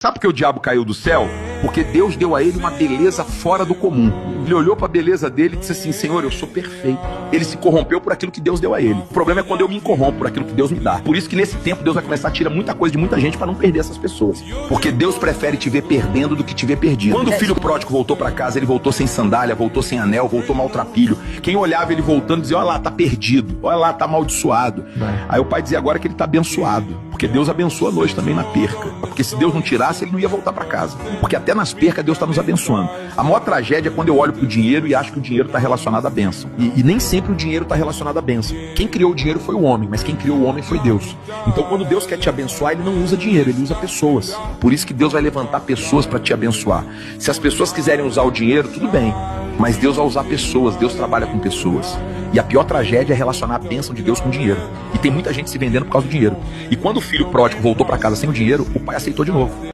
Sabe por que o diabo caiu do céu? Porque Deus deu a ele uma beleza fora do comum. Ele olhou para a beleza dele e disse assim: Senhor, eu sou perfeito. Ele se corrompeu por aquilo que Deus deu a ele. O problema é quando eu me corrompo por aquilo que Deus me dá. Por isso que nesse tempo Deus vai começar a tirar muita coisa de muita gente para não perder essas pessoas. Porque Deus prefere te ver perdendo do que te ver perdido. Quando o filho pródigo voltou para casa, ele voltou sem sandália, voltou sem anel, voltou maltrapilho. Quem olhava ele voltando dizia: olha lá, tá perdido. Olha lá, tá amaldiçoado. Aí o pai dizia agora que ele tá abençoado. Porque Deus abençoa nós também na perca. Porque se Deus não tirasse, ele não ia voltar para casa. Porque até nas percas Deus está nos abençoando. A maior tragédia é quando eu olho pro dinheiro e acho que o dinheiro está relacionado à bênção. E nem sempre o dinheiro está relacionado à bênção. Quem criou o dinheiro foi o homem, mas quem criou o homem foi Deus. Então quando Deus quer te abençoar, ele não usa dinheiro, ele usa pessoas. Por isso que Deus vai levantar pessoas para te abençoar. Se as pessoas quiserem usar o dinheiro, tudo bem. Mas Deus vai usar pessoas, Deus trabalha com pessoas. E a pior tragédia é relacionar a bênção de Deus com dinheiro. E tem muita gente se vendendo por causa do dinheiro. E quando o filho pródigo voltou para casa sem o dinheiro, o pai aceitou de novo.